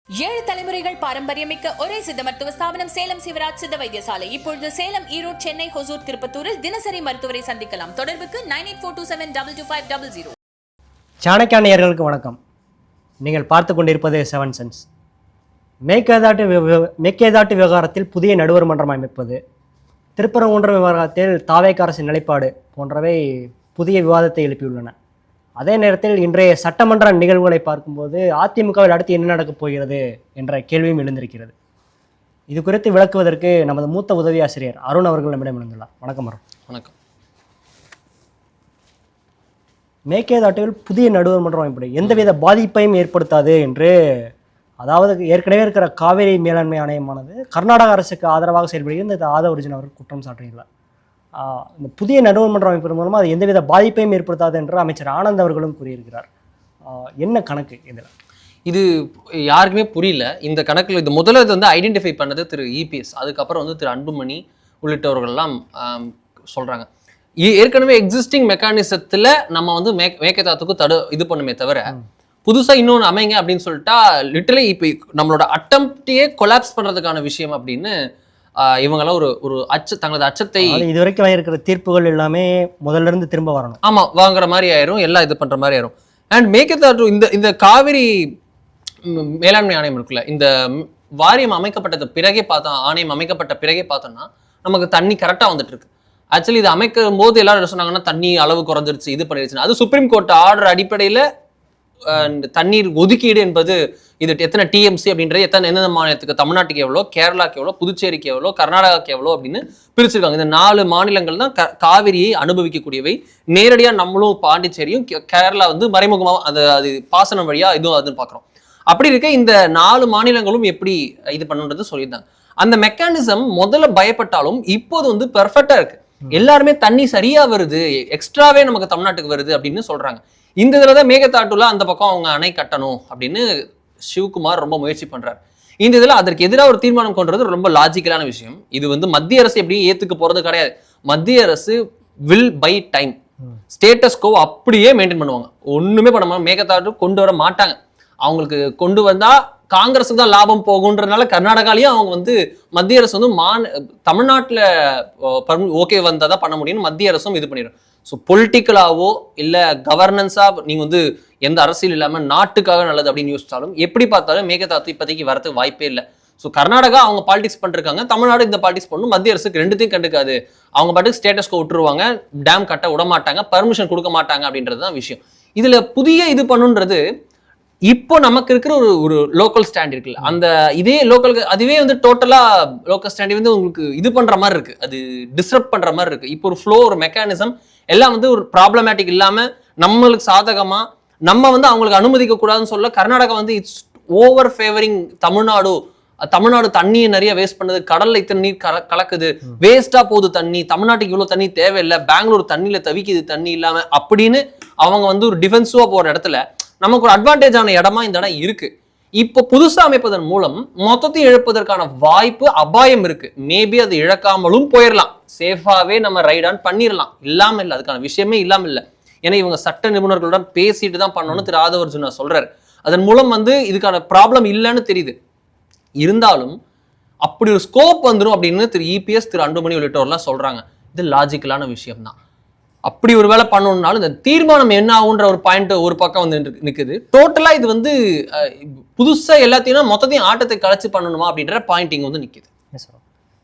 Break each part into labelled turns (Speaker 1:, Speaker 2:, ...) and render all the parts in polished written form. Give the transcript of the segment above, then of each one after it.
Speaker 1: ஏழு தலைமுறைகள் பாரம்பரியமிக்க ஒரே சித்த மருத்துவ ஸ்தாபனம் சேலம் சிவராஜ் சித்த வைத்தியசாலை. இப்பொழுது சேலம், ஈரோடு, சென்னை, ஹொசூர், திருப்பத்தூரில் தினசரி மருத்துவரை சந்திக்கலாம். தொடர்புக்கு 9842722500.
Speaker 2: சாணக்கியா நேயர்களுக்கு வணக்கம். நீங்கள் பார்த்து கொண்டிருப்பது செவன் சென்ஸ். மேற்கேதாட்டு விவகாரத்தில் புதிய நடுவர் மன்றம் அமைப்பது, திருப்பரங்குன்ற விவகாரத்தில் தாவேக அரசின் நிலைப்பாடு போன்றவை புதிய விவாதத்தை எழுப்பியுள்ளன. அதே நேரத்தில் இன்றைய சட்டமன்ற நிகழ்வுகளை பார்க்கும்போது அதிமுகவில் அடுத்து என்ன நடக்கப் போகிறது என்ற கேள்வியும் எழுந்திருக்கிறது. இது குறித்து விளக்குவதற்கு நமது மூத்த உதவி ஆசிரியர் அருண் அவர்கள் நம்மிடம் எழுந்துள்ளார். வணக்கம் அருண்.
Speaker 3: வணக்கம்.
Speaker 2: மேற்கேதாட்டில் புதிய நடுவர் மன்றம் அமைப்பது எந்தவித பாதிப்பையும் ஏற்படுத்தாது என்று, அதாவது ஏற்கனவே இருக்கிற காவிரி மேலாண்மை ஆணையமானது கர்நாடக அரசுக்கு ஆதரவாக செயல்படுகிறது இந்த ஆதவர்ஜுன் அவர்கள் குற்றம் சாட்டியுள்ளார். இந்த புதிய நடுவர் மன்றம் அமைப்பது மூலமாக அது எந்தவித பாதிப்பையும் ஏற்படுத்தாது என்று அமைச்சர் ஆனந்த் அவர்களும் கூறியிருக்கிறார். என்ன கணக்கு இதில்?
Speaker 3: இது யாருக்குமே புரியல இந்த கணக்கில். இது முதல்ல இது வந்து ஐடென்டிஃபை பண்ணது திரு இபிஎஸ், அதுக்கப்புறம் வந்து திரு அன்புமணி உள்ளிட்டவர்கள்லாம் சொல்கிறாங்க. ஏற்கனவே எக்ஸிஸ்டிங் மெக்கானிசத்தில் நம்ம வந்து மேற்கேதாத்துக்கு இது பண்ணுமே தவிர புதுசாக இன்னொன்று அமைங்க அப்படின்னு சொல்லிட்டா லிட்டரலி இப்போ நம்மளோட அட்டம்ப்டையே கொலாப்ஸ் பண்ணுறதுக்கான விஷயம் அப்படின்னு இவங்கெல்லாம் ஒரு தங்களது அச்சத்தை
Speaker 2: இதுவரைக்கும் இருக்கிற தீர்ப்புகள் எல்லாமே முதல்ல இருந்து திரும்ப வரணும்.
Speaker 3: ஆமா, வாங்குற மாதிரி ஆயிரும், எல்லாம் இது பண்ற மாதிரி ஆயிரும். அண்ட் மேற்கேதாட்டு இந்த காவிரி மேலாண்மை ஆணையம் இருக்குல்ல, இந்த வாரியம் அமைக்கப்பட்டது பிறகே பார்த்தோம், ஆணையம் அமைக்கப்பட்ட பிறகே பார்த்தோம்னா நமக்கு தண்ணி கரெக்டா வந்துட்டு இருக்கு. ஆக்சுவலி இது அமைக்கும் போது எல்லாரும் என்ன சொன்னாங்கன்னா தண்ணி அளவு குறைஞ்சிருச்சு, இது பண்ணிருச்சு. அது சுப்ரீம் கோர்ட் ஆர்டர் அடிப்படையில தண்ணீர் ஒதுக்கீடு என்பது இது எத்தனை டிஎம்சி அப்படின்றது எந்தெந்த மாநிலத்துக்கு, தமிழ்நாட்டுக்கு எவ்வளோ, கேரளாக்கு எவ்வளோ, புதுச்சேரிக்கு எவ்வளோ, கர்நாடகாவுக்கு எவ்வளோ அப்படின்னு பிரிச்சிருக்காங்க. இந்த 4 மாநிலங்கள் தான் காவிரியை அனுபவிக்கக்கூடியவை. நேரடியாக நம்மளும் பாண்டிச்சேரியும் கேரளா வந்து மறைமுகமாக அது பாசனம் வழியா இதுவும் அதுன்னு பார்க்குறோம். அப்படி இருக்க இந்த 4 மாநிலங்களும் எப்படி இது பண்ணுன்றது சொல்லியிருந்தாங்க. அந்த மெக்கானிசம் முதல்ல பயப்பட்டாலும் இப்போது வந்து பெர்ஃபெக்டா இருக்கு. எல்லாருமே தண்ணி சரியா வருது, எக்ஸ்ட்ராவே நமக்கு தமிழ்நாட்டுக்கு வருது அப்படின்னு சொல்றாங்க. இந்த இதுலதான் மேகதாட்டுல அந்த பக்கம் அவங்க அணை கட்டணும் அப்படின்னு சிவகுமார் ரொம்ப முயற்சி பண்றாரு. இந்த இதுல அதற்கு எதிராக ஒரு தீர்மானம் கொண்டுறது ரொம்ப லாஜிக்கலான விஷயம். இது வந்து மத்திய அரசு எப்படி ஏத்துக்க போறது கிடையாது. மத்திய அரசு will buy time, status quo அப்படியே மெயின்டைன் பண்ணுவாங்க. ஒண்ணுமே பண்ண மேகதாட்டு கொண்டு வர மாட்டாங்க. அவங்களுக்கு கொண்டு வந்தா காங்கிரஸுக்கு தான் லாபம் போகுன்றதுனால கர்நாடகாலையும் அவங்க வந்து மத்திய அரசு வந்து தமிழ்நாட்டில் ஓகே வந்தால் தான் பண்ண முடியும்னு மத்திய அரசும் இது பண்ணிடும். ஸோ பொலிட்டிக்கலாவோ இல்லை கவர்னன்ஸாக நீங்கள் வந்து எந்த அரசியல் இல்லாமல் நாட்டுக்காக நல்லது அப்படின்னு யோசிச்சாலும் எப்படி பார்த்தாலும் மேகதாத்து இப்போதைக்கு வரதுக்கு வாய்ப்பே இல்லை. ஸோ கர்நாடகா அவங்க பாலிடிக்ஸ் பண்ணிருக்காங்க, தமிழ்நாடு இந்த பாலிடிக்ஸ் பண்ணணும். மத்திய அரசுக்கு ரெண்டுத்தையும் கண்டுக்காது. அவங்க பாட்டுக்கு ஸ்டேட்டஸ்க்கு விட்டுருவாங்க, டேம் கட்ட விட மாட்டாங்க, பர்மிஷன் கொடுக்க மாட்டாங்க அப்படின்றது தான் விஷயம். இதில் புதிய இது பண்ணுன்றது இப்போ நமக்கு இருக்கிற ஒரு லோக்கல் ஸ்டாண்ட் இருக்குல்ல, அந்த இதே லோக்கலுக்கு அதுவே வந்து டோட்டலா லோக்கல் ஸ்டாண்ட் வந்து உங்களுக்கு இது பண்ற மாதிரி இருக்கு, அது டிஸ்டர்ப் பண்ற மாதிரி இருக்கு. இப்போ ஒரு ஃப்ளோ, ஒரு மெக்கானிசம் எல்லாம் வந்து ஒரு ப்ராப்ளமேட்டிக் இல்லாம நம்மளுக்கு சாதகமா நம்ம வந்து அவங்களுக்கு அனுமதிக்க கூடாதுன்னு சொல்ல கர்நாடகா வந்து இட்ஸ் ஓவர் ஃபேவரிங் தமிழ்நாடு தண்ணியை நிறைய வேஸ்ட் பண்ணுது, கடல்ல இத்தனை நீர் கலக்குது, வேஸ்டா போகுது தண்ணி, தமிழ்நாட்டுக்கு இவ்வளவு தண்ணி தேவையில்லை, பெங்களூர் தண்ணியில தவிக்குது தண்ணி இல்லாம அப்படின்னு அவங்க வந்து ஒரு டிஃபென்சிவா போற இடத்துல நமக்கு ஒரு அட்வான்டேஜான இடமா இந்த இடம் இருக்கு. இப்போ புதுசா அமைப்பதன் மூலம் மொத்தத்தையும் இழப்பதற்கான வாய்ப்பு அபாயம் இருக்கு. மேபி அது இழக்காமலும் போயிடலாம், சேஃபாவே நம்ம ரைட் ஆன் பண்ணிடலாம், இல்லாம இல்லை, அதுக்கான விஷயமே இல்லாம இல்லை. ஏன்னா இவங்க சட்ட நிபுணர்களுடன் பேசிட்டு தான் பண்ணணும்னு திரு ஆதவர்ஜுனா சொல்றாரு. அதன் மூலம் வந்து இதுக்கான ப்ராப்ளம் இல்லைன்னு தெரியுது. இருந்தாலும் அப்படி ஒரு ஸ்கோப் வந்துடும் அப்படின்னு திரு இபிஎஸ், திரு அன்புமணி உள்ளிட்டவர்லாம் சொல்றாங்க. இது லாஜிக்கலான விஷயம் தான். அப்படி ஒரு வேலை பண்ணணும்னாலும் இந்த தீர்மானம் என்ன ஆகுன்ற ஒரு பாயிண்ட் ஒரு பக்கம் வந்து நிற்குது. டோட்டலா இது வந்து புதுசா எல்லாத்தையும் மொத்தத்தையும் ஆட்டத்தை கலைச்சு பண்ணணுமா அப்படின்ற பாயிண்டிங் வந்து நிற்குது.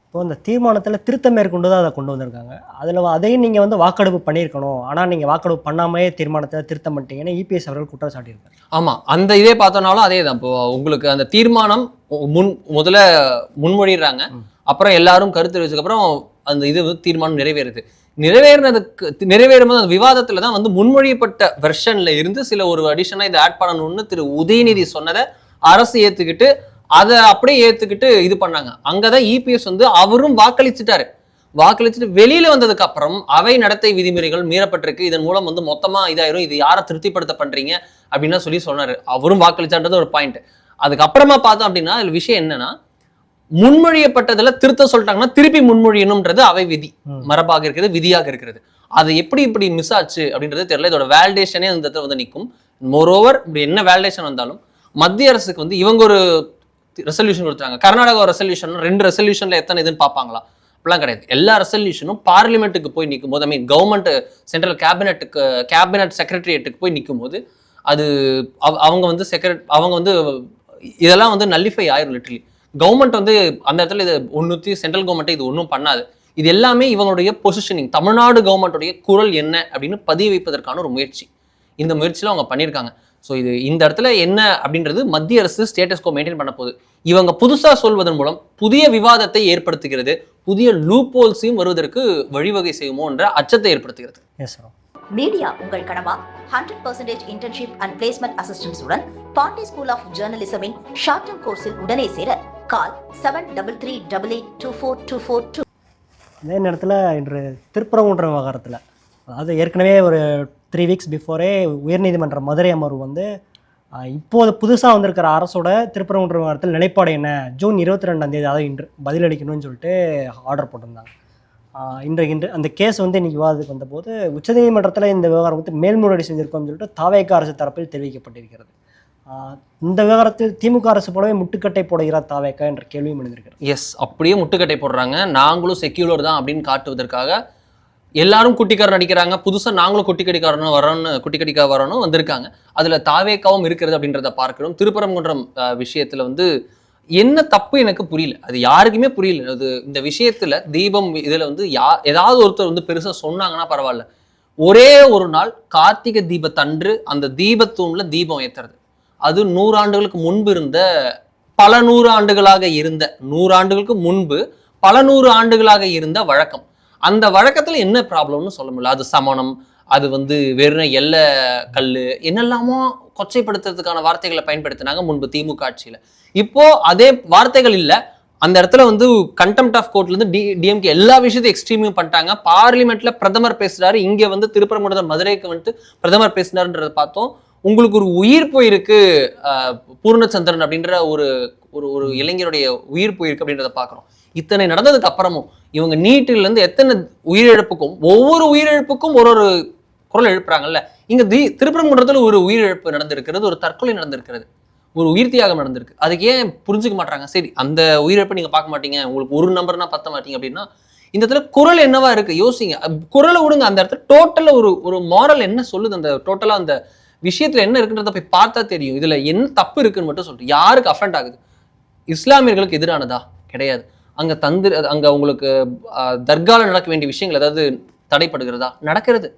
Speaker 2: இப்போ இந்த தீர்மானத்தில் திருத்தம் மேற்கொண்டு தான் அதை கொண்டு வந்திருக்காங்க. அதில் அதையும் நீங்கள் வந்து வாக்கெடுப்பு பண்ணியிருக்கணும், ஆனால் நீங்கள் வாக்கெடுப்பு பண்ணாமையே தீர்மானத்தை திருத்தம் பண்ணிட்டீங்கன்னு இபிஎஸ் அவர்கள் குற்றம் சாட்டியிருக்காரு.
Speaker 3: ஆமாம், அந்த இதே பார்த்தோம்னாலும் அதே தான். இப்போ உங்களுக்கு அந்த தீர்மானம் முதல்ல முன்மொழிடுறாங்க, அப்புறம் எல்லாரும் கருத்து தெரிவிச்சதுக்கப்புறம் அந்த இது தீர்மானம் நிறைவேறும்போது அந்த விவாதத்துல தான் வந்து முன்மொழியப்பட்ட வெர்ஷன்ல இருந்து சில ஒரு அடிஷனா இதை ஆட் பண்ணணும்னு திரு உதயநிதி சொன்னதை அரசு ஏத்துக்கிட்டு அதை அப்படியே ஏத்துக்கிட்டு இது பண்ணாங்க. அங்கதான் இபிஎஸ் வந்து அவரும் வாக்களிச்சுட்டு வெளியில வந்ததுக்கு அப்புறம் அவை நடத்தை விதிமுறைகள் மீறப்பட்டிருக்கு, இதன் மூலம் வந்து மொத்தமா இதாயிரும், இது யாரை திருப்திப்படுத்த பண்றீங்க அப்படின்னு சொல்லி சொன்னாரு. அவரும் வாக்களிச்சான்றது ஒரு பாயிண்ட். அதுக்கப்புறமா பார்த்தோம் அப்படின்னா இதுல விஷயம் என்னன்னா, முன்மொழியப்பட்டதுல திருத்த சொல்லிட்டாங்கன்னா திருப்பி முன்மொழியணும்ன்றது அவை விதி மரபாக இருக்கிறது, விதியாக இருக்கிறது. அது எப்படி இப்படி மிஸ் ஆச்சு அப்படின்றது தெரியல. இதோட வேலிடேஷனே அந்த வந்து நிற்கும். மோரோவர் இப்படி என்ன வேலிடேஷன் வந்தாலும் மத்திய அரசுக்கு வந்து இவங்க ஒரு ரெசல்யூஷன் கொடுத்தாங்க. கர்நாடகா ரெசல்யூஷன் 2 ரெசல்யூஷன்ல எத்தனை இதுன்னு பார்ப்பாங்களா? அப்படிலாம் கிடையாது. எல்லா ரெசல்யூஷனும் பார்லிமெண்ட்டுக்கு போய் நிற்கும் போது, ஐ மீன் கவர்மெண்ட் சென்ட்ரல் கேபினட் செக்ரட்டரியேட்டுக்கு போய் நிற்கும் போது அது அவங்க வந்து அவங்க வந்து இதெல்லாம் வந்து நல்லிஃபை ஆயிரும். லிட்டரலி கவர்மெண்ட் வந்து அந்த இடத்துல இது ஒன்றுத்தி சென்ட்ரல் கவர்மெண்ட்டை இது ஒன்றும் பண்ணாது. இது எல்லாமே இவங்களுடைய பொசிஷனிங், தமிழ்நாடு கவர்மெண்ட்டுடைய குரல் என்ன அப்படின்னு பதிய வைப்பதற்கான ஒரு முயற்சி. இந்த முயற்சியில் அவங்க பண்ணியிருக்காங்க. ஸோ இது இந்த இடத்துல என்ன அப்படின்றது மத்திய அரசு ஸ்டேட்டஸ்கோ மெயின்டைன் பண்ண போகுது. இவங்க புதுசாக சொல்வதன் மூலம் புதிய விவாதத்தை ஏற்படுத்துகிறது, புதிய லூப் ஹோல்ஸையும் வருவதற்கு வழிவகை செய்யுமோ என்ற அச்சத்தை ஏற்படுத்துகிறது.
Speaker 4: மீடியா உங்கள் கனவா? 100% இன்டர்ன்ஷிப் அண்ட் பிளேஸ்மெண்ட் அசிஸ்டன்ஸ் உடன் பாண்டி ஸ்கூல் ஆஃப் ஜேர்னலிசமின் ஷார்ட் டர்ம் கோர்ஸில் உடனே சேர கால் 7338242422.
Speaker 2: அதே நேரத்தில் இன்று திருப்பரங்குன்ற விவகாரத்தில், அதாவது ஏற்கனவே ஒரு 3 வீக்ஸ் பிஃபோரே உயர்நீதிமன்ற மதுரை அமர்வு வந்து இப்போது புதுசாக வந்திருக்கிற அரசோட திருப்பரங்குன்ற விவகாரத்தில் நிலைப்பாடு என்ன, ஜூன் 22 அதாவது இன்று பதிலளிக்கணும்னு சொல்லிட்டு ஆர்டர் போட்டிருந்தாங்க. இன்று அந்த கேஸ் வந்து இன்றைக்கி விவாதத்துக்கு வந்தபோது உச்சநீதிமன்றத்தில் இந்த விவகாரம் வந்து மேல்முறையீடு செஞ்சிருக்கோம்னு சொல்லிட்டு தாவேக அரசு தரப்பில் தெரிவிக்கப்பட்டிருக்கிறது. இந்த விவகாரத்தில் திமுக அரசு போலவே முட்டுக்கட்டை போடுகிறார் தாவேக என்ற கேள்வியும் எழுந்திருக்கிறது.
Speaker 3: எஸ், அப்படியே முட்டுக்கட்டை போடுறாங்க. நாங்களும் செக்யூலர் தான் அப்படின்னு காட்டுவதற்காக எல்லாரும் குட்டிக்காரன் நடிக்கிறாங்க. புதுசாக நாங்களும் குட்டிக்கடிக்காக வரணும் வந்திருக்காங்க. அதில் தாவேக்காவும் இருக்கிறது அப்படின்றத பார்க்கிறோம். திருப்பரங்குன்றம் விஷயத்தில் வந்து என்ன தப்பு எனக்கு புரியல, அது யாருக்குமே புரியல. அது இந்த விஷயத்துல தீபம் இதுல வந்து ஏதாவது ஒருத்தர் வந்து பெருசா சொன்னாங்கன்னா பரவாயில்ல. ஒரே ஒரு நாள் கார்த்திகை தீபத்தன்று அந்த தீபத்தூண்ல தீபம் ஏத்துறது, அது 100 ஆண்டுகளுக்கு முன்பு இருந்த பல 100 ஆண்டுகளாக இருந்த 100 ஆண்டுகளுக்கு முன்பு பல 100 ஆண்டுகளாக இருந்த வழக்கம். அந்த வழக்கத்துல என்ன ப்ராப்ளம்னு சொல்ல முடியல. அது சமணம், அது வந்து வெறும் எல்லை கல்லு, என்னெல்லாமோ கொச்சைப்படுத்துறதுக்கான வார்த்தைகளை பயன்படுத்தினாங்க முன்பு திமுக ஆட்சியில. இப்போ அதே வார்த்தைகள் இல்ல, அந்த இடத்துல வந்து கண்டெம்ட் ஆஃப் கோர்ட்ல இருந்து டிஎம்கே எல்லா விஷயத்தையும் எக்ஸ்ட்ரீமியும் பண்ணிட்டாங்க. பார்லிமெண்ட்ல பிரதமர் பேசுறாரு, இங்க வந்து திருப்பரங்குன்றம் மதுரைக்கு வந்து பிரதமர் பேசினாருன்றத பார்த்தோம். உங்களுக்கு ஒரு உயிர் போயிருக்கு, பூர்ணச்சந்திரன் அப்படின்ற ஒரு ஒரு இளைஞருடைய உயிர் போயிருக்கு அப்படின்றத பாக்குறோம். இத்தனை நடந்ததுக்கு அப்புறமும் இவங்க நீட்டில இருந்து எத்தனை உயிரிழப்புக்கும் ஒவ்வொரு உயிரிழப்புக்கும் ஒரு குரல் எழுப்புறாங்கல்ல. இங்க திருப்பரங்குன்றத்துல ஒரு உயிரிழப்பு நடந்திருக்கிறது, ஒரு தற்கொலை நடந்திருக்கிறது, ஒரு உயிர் தியாகம் நடந்திருக்கு. அதுக்கு ஏன் புரிஞ்சுக்க மாட்டாங்க? சரி, அந்த உயிரிழப்பை நீங்க பார்க்க மாட்டீங்க, உங்களுக்கு ஒரு நம்பர்னா பத்த மாட்டீங்க அப்படின்னா இந்த இடத்துல குரல் என்னவா இருக்கு யோசிங்க. குரலை விடுங்க. அந்த இடத்துல டோட்டலா ஒரு மாரல் என்ன சொல்லுது, அந்த டோட்டலா அந்த விஷயத்துல என்ன இருக்குன்றத போய் பார்த்தா தெரியும். இதுல என்ன தப்பு இருக்குன்னு மட்டும் சொல்லிட்டு யாருக்கு அஃபெண்ட் ஆகுது? இஸ்லாமியர்களுக்கு எதிரானதா? கிடையாது. அங்க உங்களுக்கு தர்கால நடக்க வேண்டிய விஷயங்கள் ஏதாவது தடைப்படுகிறதா? நடக்கிறது.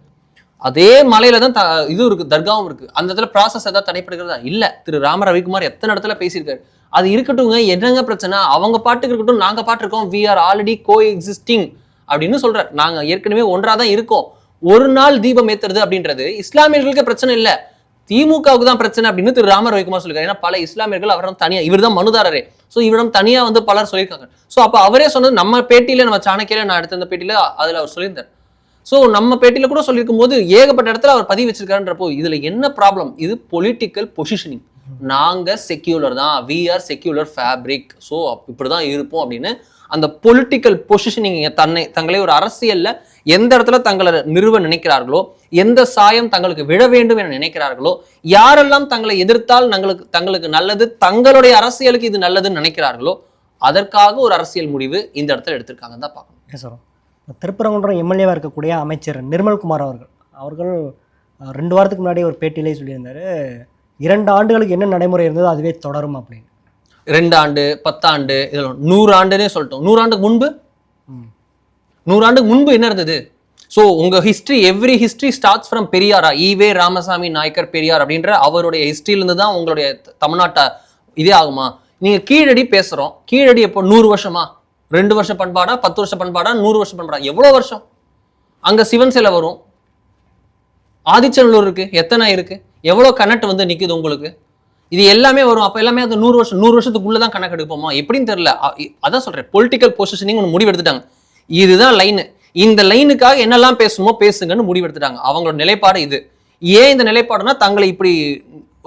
Speaker 3: அதே மலையில தான் இது இருக்கு, தர்காவும் இருக்கு. அந்த இடத்துல ப்ராசஸ் ஏதாவது தடைப்படுகிறதா? இல்ல. திரு ராம ரவிக்குமார் எத்தனை இடத்துல பேசியிருக்காரு. அது இருக்கட்டும்ங்க, என்னங்க பிரச்சனை, அவங்க பாட்டுக்கு இருக்கட்டும், நாங்க பாட்டு இருக்கோம், we are already coexisting அப்படின்னு சொல்றாரு. நாங்க ஏற்கனவே ஒன்றாதான் இருக்கோம். ஒரு நாள் தீபம் ஏத்துறது அப்படின்றது இஸ்லாமியர்களுக்கு பிரச்சனை இல்ல, திமுகவுக்கு தான் பிரச்சனை அப்படின்னு திரு ராம ரவிக்குமார் சொல்லியிருக்காரு. ஏன்னா பல இஸ்லாமியர்கள் அவரிடம் தனியா, இவர் தான் மனுதாரரே, ஸோ இவரிடம் தனியா வந்து பலர் சொல்லியிருக்காங்க. ஸோ அப்ப அவரே சொன்னது நம்ம பேட்டியில, நம்ம சாணக்கியில நான் எடுத்த அந்த பேட்டியில அதுல அவர் சொல்லியிருந்தார். ஸோ நம்ம பேட்டியில கூட சொல்லியிருக்கும் போது ஏகப்பட்ட இடத்துல அவர் பதிவு வச்சிருக்காருன்றப்போ இதுல என்ன ப்ராப்ளம்? இது பொலிட்டிக்கல் பொசிஷனிங். நாங்க செக்யூலர் தான், we are secular fabric, so இப்படிதான் இருப்போம் அப்படின்னு அந்த பொலிட்டிக்கல் பொசிஷனிங் தங்களை ஒரு அரசியல்ல எந்த இடத்துல தங்களை நிறுவ நினைக்கிறார்களோ, எந்த சாயம் தங்களுக்கு விழ வேண்டும் என நினைக்கிறார்களோ, யாரெல்லாம் தங்களை எதிர்த்தால் தங்களுக்கு நல்லது, தங்களுடைய அரசியலுக்கு இது நல்லதுன்னு நினைக்கிறார்களோ, அதற்காக ஒரு அரசியல் முடிவு இந்த இடத்துல எடுத்திருக்காங்க தான் பார்க்கணும்.
Speaker 2: திருப்பரங்குன்றம் எம்எல்ஏவாக இருக்கக்கூடிய அமைச்சர் நிர்மல்குமார் அவர்கள் 2 வாரத்துக்கு முன்னாடி ஒரு பேட்டியிலே சொல்லியிருந்தாரு, 2 ஆண்டுகளுக்கு என்ன நடைமுறை இருந்ததோ அதுவே தொடரும் அப்படின்னு.
Speaker 3: 2 ஆண்டு, 10 ஆண்டு, இதெல்லாம் 100 ஆண்டுன்னே சொல்லிட்டோம். 100 ஆண்டுக்கு முன்பு 100 ஆண்டுக்கு முன்பு என்ன இருந்தது? ஸோ உங்க history, every history starts from பெரியாரா, EV Ramasamy Nayakkar Periyar அப்படின்ற அவருடைய ஹிஸ்டரியிலிருந்து தான் உங்களுடைய தமிழ்நாட்டை இதே ஆகுமா? நீங்க கீழடி பேசுறோம், கீழடி எப்போ? 100 வருஷமா? 2 வருஷம் பண்பாடா, 10 வருஷம் பண்பாடா, 100 வருஷம் பண்பாடா? எவ்வளவு வருஷம்? அங்க சிவன் சிலை வரும், ஆதிச்சநல்லூர் இருக்கு, எத்தனை இருக்கு, எவ்வளவு கனெக்ட் வந்து நிக்குது உங்களுக்கு, இது எல்லாமே வரும். அப்ப எல்லாமே அந்த 100 வருஷத்துக்குள்ளதான் கணக்கு எடுப்போமா எப்படின்னு தெரியல. அதான் சொல்றேன், பொலிட்டிக்கல் பொசிஷனிங் ஒன்று முடிவு எடுத்துட்டாங்க. இதுதான் லைனு, இந்த லைனுக்காக என்னெல்லாம் பேசணுமோ பேசுங்கன்னு முடிவு எடுத்துட்டாங்க. அவங்களோட நிலைப்பாடு இது. ஏன் இந்த நிலைப்பாடுனா தங்களை இப்படி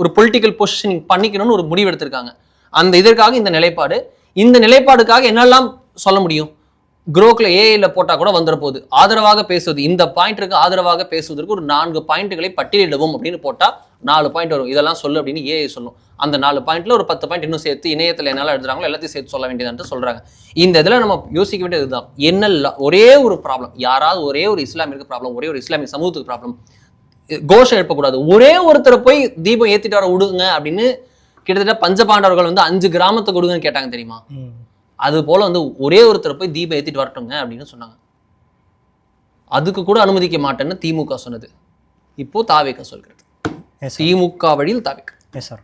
Speaker 3: ஒரு பொலிட்டிக்கல் பொசிஷனிங் பண்ணிக்கணும்னு ஒரு முடிவு எடுத்திருக்காங்க. அந்த இதற்காக இந்த நிலைப்பாடு, இந்த நிலைப்பாடுக்காக என்னெல்லாம் சொல்ல முடியும்? குரோக்ல ஏஐல போட்டா கூட வந்துட போகுது. ஆதரவாக பேசுவது, இந்த பாயிண்ட்ருக்கு ஆதரவாக பேசுவதற்கு ஒரு 4 பாயிண்ட்களை பட்டியலிடவும் அப்படின்னு போட்டா 4 பாயிண்ட் வரும். இதெல்லாம் சொல்லு அப்படின்னு ஏஐ சொல்லும். அந்த 4 பாயிண்ட்ல ஒரு 10 பாயிண்ட் இன்னும் சேர்த்து இணையத்தில் என்னால எழுதுறாங்களோ எல்லாத்தையும் சேர்த்து சொல்ல வேண்டியதுன்னு சொல்றாங்க. இந்த இதுல நம்ம யோசிக்க வேண்டியது இதுதான். என்ன ஒரே ஒரு ப்ராப்ளம், யாராவது ஒரே ஒரு இஸ்லாமியருக்கு ப்ராப்ளம், ஒரே ஒரு இஸ்லாமிய சமூகத்துக்கு ப்ராப்ளம், கோஷம் எழுப்பக்கூடாது, ஒரே ஒருத்தரை போய் தீபம் ஏத்திட்டு வர விடுங்க அப்படின்னு கிட்டத்தட்ட பஞ்சபாண்டவர்கள் 5 கிராமத்தை கொடுங்கன்னு கேட்டாங்க தெரியுமா? அது போல ஒரே ஒருத்தர் போய் தீபம் ஏத்திட்டு வரட்டுங்க அப்படின்னு சொன்னாங்க. அதுக்கு கூட அனுமதிக்க மாட்டேன்னு திமுக சொன்னது. இப்போ தாவேக சொல்கிறது. திமுக வழியில் தாவேக.
Speaker 2: Yes sir.